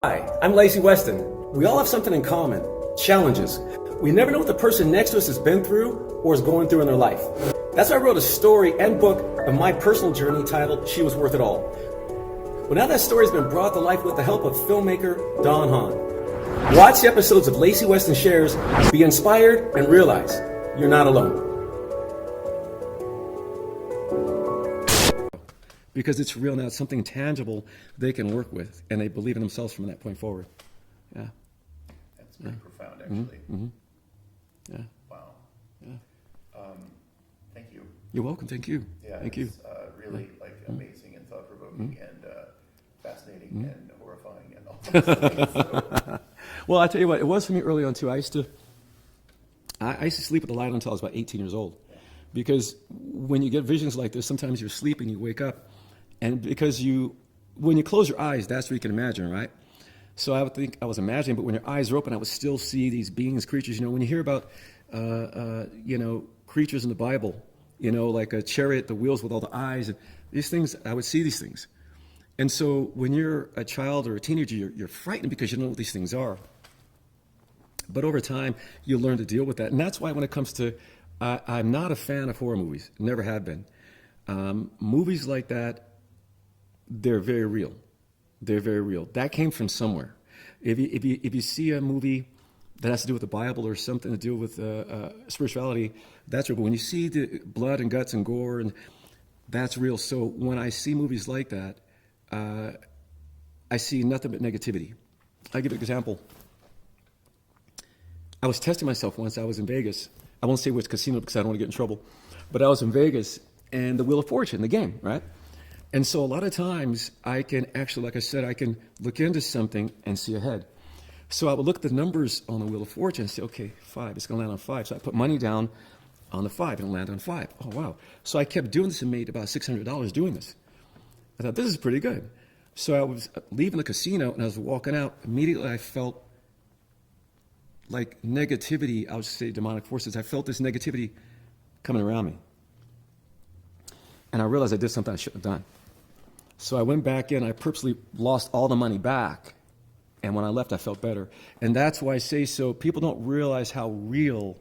Hi, I'm Lacy Weston. We all have something in common, challenges. We never know what the person next to us has been through or is going through in their life. That's why I wrote a story and book of my personal journey titled She Was Worth It All. Well, now that story has been brought to life with the help of filmmaker Don Hahn. Watch the episodes of Lacy Weston Shares, be inspired, and realize you're not alone. Because it's real now, it's something tangible they can work with, and they believe in themselves from that point forward. Yeah. That's pretty profound, actually. Mm-hmm. Yeah. Wow. Yeah. Thank you. You're welcome. Thank you. Yeah, Thank it's you. really amazing and thought-provoking and fascinating and horrifying and all those things. So. Well, I tell you what, it was for me early on too. I used to sleep with the light on until I was about 18 years old, because when you get visions like this, sometimes you're sleeping, you wake up, and because when you close your eyes, that's where you can imagine, right? So I would think I was imagining, but when your eyes are open, I would still see these beings, creatures. You know, when you hear about, creatures in the Bible, like a chariot, the wheels with all the eyes, and these things, I would see these things. And so when you're a child or a teenager, you're frightened because you don't know what these things are. But over time, you learn to deal with that. And that's why when it comes to, I'm not a fan of horror movies, never have been. Movies like that, they're very real. They're very real. That came from somewhere. If you see a movie that has to do with the Bible or something to do with spirituality, that's real. But when you see the blood and guts and gore, and that's real. So when I see movies like that, I see nothing but negativity. I'll give you an example. I was testing myself once. I was in Vegas. I won't say which casino because I don't want to get in trouble. But I was in Vegas, and the Wheel of Fortune, the game, right? And so a lot of times I can actually, like I said, I can look into something and see ahead. So I would look at the numbers on the Wheel of Fortune and say, okay, 5, it's going to land on 5. So I put money down on the 5 and it landed on 5. Oh, wow. So I kept doing this and made about $600 doing this. I thought, this is pretty good. So I was leaving the casino and I was walking out. Immediately I felt like negativity, I would say demonic forces. I felt this negativity coming around me. And I realized I did something I shouldn't have done. So I went back in, I purposely lost all the money back. And when I left, I felt better. And that's why I say so. People don't realize how real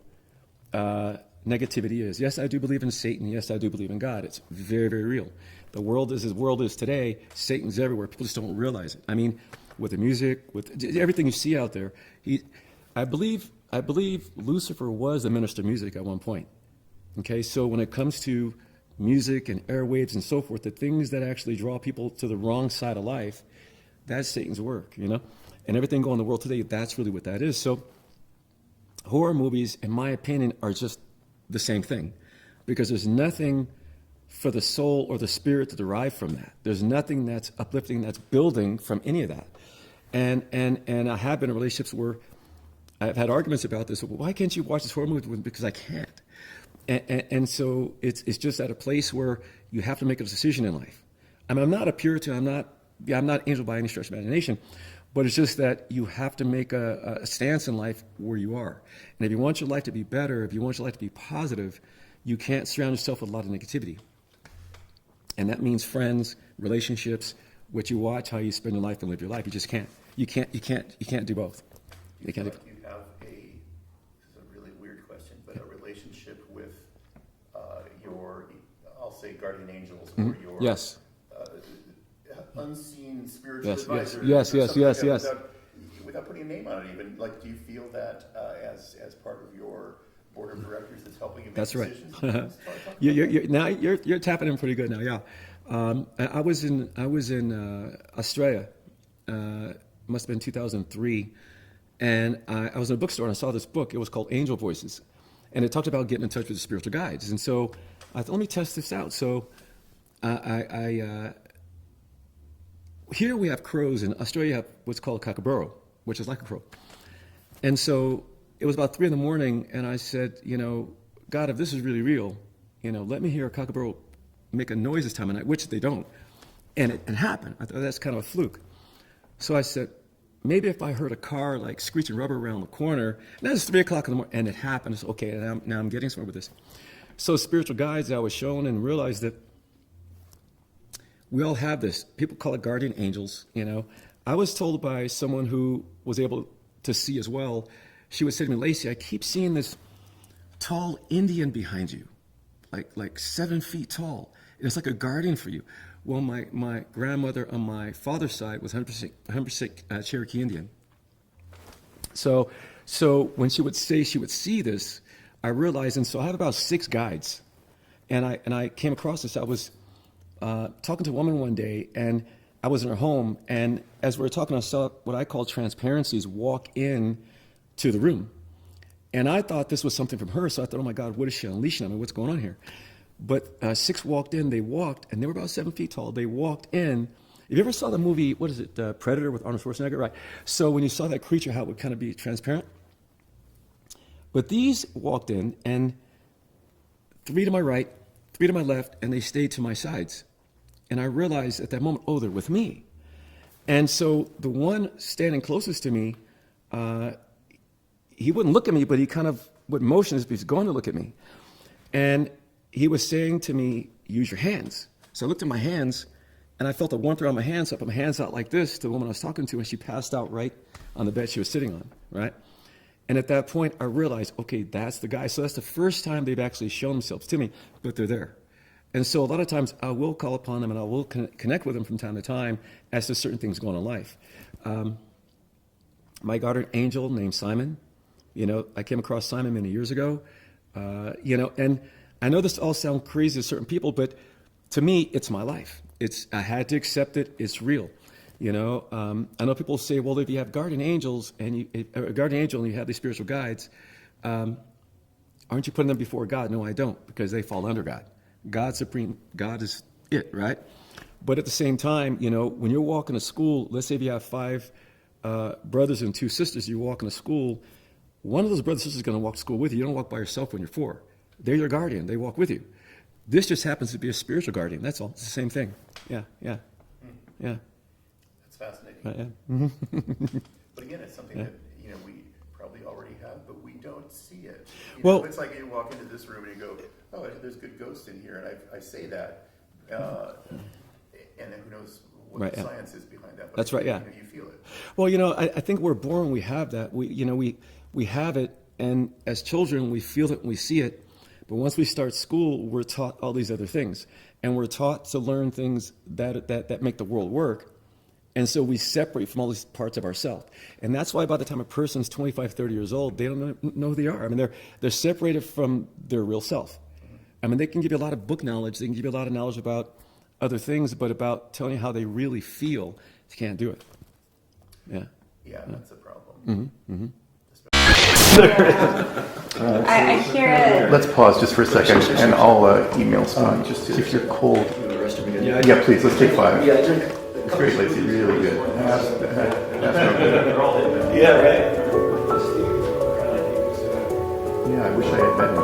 negativity is. Yes, I do believe in Satan. Yes, I do believe in God. It's very, very real. The world is as the world is today. Satan's everywhere. People just don't realize it. I mean, with the music, with everything you see out there. I believe Lucifer was a minister of music at one point. Okay, so when it comes to music and airwaves and so forth, the things that actually draw people to the wrong side of life, that's Satan's work, And everything going on in the world today, that's really what that is. So horror movies, in my opinion, are just the same thing, because there's nothing for the soul or the spirit to derive from that. There's nothing that's uplifting, that's building from any of that. And I have been in relationships where I've had arguments about this. Well, why can't you watch this horror movie? Because I can't. And so it's just at a place where you have to make a decision in life. I mean, I'm not a Puritan. I'm not angel by any stretch of imagination, but it's just that you have to make a stance in life where you are. And if you want your life to be better, if you want your life to be positive, you can't surround yourself with a lot of negativity. And that means friends, relationships, what you watch, how you spend your life and live your life. You just can't. You can't do both. You can't. You have this is a really weird question, but a relationship with your, I'll say guardian angels, or your yes. Unseen spiritual yes, advisor. Yes. Without putting a name on it, even, like, do you feel that as part of your board of directors that's helping you make That's decisions? Right. You're tapping in pretty good now. Yeah. I was in Australia. Must have been 2003, and I was in a bookstore and I saw this book. It was called Angel Voices, and it talked about getting in touch with the spiritual guides. And so I thought, let me test this out. So here we have crows. In Australia, you have what's called a kookaburra, which is like a crow. And so it was about 3 a.m, and I said, God, if this is really real, let me hear a kookaburra make a noise this time of night, which they don't. And it happened. I thought that's kind of a fluke. So I said, maybe if I heard a car like screeching rubber around the corner, and it's 3 o'clock in the morning, and it happened, I said, okay, now I'm getting somewhere with this. So spiritual guides, I was shown and realized that we all have this. People call it guardian angels, I was told by someone who was able to see as well, she would say to me, Lacy, I keep seeing this tall Indian behind you, like 7 feet tall. It's like a guardian for you. Well, my grandmother on my father's side was 100% Cherokee Indian. So when she would say she would see this, I realized, and so I have about 6 guides. And I came across this. I was talking to a woman one day, and I was in her home, and as we were talking, I saw what I call transparencies walk in to the room. And I thought this was something from her, so I thought, oh my God, what is she unleashing on me? What's going on here? But 6 walked in, they walked, and they were about 7 feet tall. They walked in. If you ever saw the movie, what is it, Predator with Arnold Schwarzenegger? Right. So when you saw that creature, how it would kind of be transparent. But these walked in, and 3 to my right, 3 to my left, and they stayed to my sides. And I realized at that moment, oh, they're with me. And so the one standing closest to me, he wouldn't look at me, but he kind of would motion as if he's going to look at me. And he was saying to me, use your hands. So I looked at my hands, and I felt a warmth around my hands. So I put my hands out like this to the woman I was talking to, and she passed out right on the bed she was sitting on, right? And at that point, I realized, okay, that's the guy. So that's the first time they've actually shown themselves to me, but they're there. And so a lot of times I will call upon them, and I will connect with them from time to time as to certain things going on in life. My guardian angel named Simon, I came across Simon many years ago, and I know this all sounds crazy to certain people, but to me, it's my life. I had to accept it. It's real. I know people say, well, if you have guardian angels and a guardian angel and you have these spiritual guides, aren't you putting them before God? No, I don't, because they fall under God. God's supreme. God is it, right? But at the same time, when you're walking to school, let's say if you have 5 brothers and 2 sisters, you walk into school, one of those brothers and sisters is going to walk to school with you. You don't walk by yourself when you're 4. They're your guardian. They walk with you. This just happens to be a spiritual guardian. That's all. It's the same thing. Yeah. That's fascinating. Yeah. But again, it's something that we probably already have, but we don't see it. It's like you walk into this room and you go, "Oh, there's good ghosts in here," and I say that, and then who knows what the science is behind that? But that's right. Yeah. You feel it. Well, I think we're born. We have that. We have it, and as children, we feel it and we see it. But once we start school, we're taught all these other things, and we're taught to learn things that make the world work. And so we separate from all these parts of ourselves. And that's why by the time a person's 25, 30 years old, they don't know who they are. I mean, they're separated from their real self. I mean, they can give you a lot of book knowledge. They can give you a lot of knowledge about other things, but about telling you how they really feel, you can't do it. Yeah. Yeah, that's a problem. Mm-hmm. Mm-hmm. I hear it. Let's pause just for a second, and I'll email someone just if you're cold. Yeah, please, let's take 5. It's great, Lacy, really good. Yeah, right. Yeah, I wish I had met him.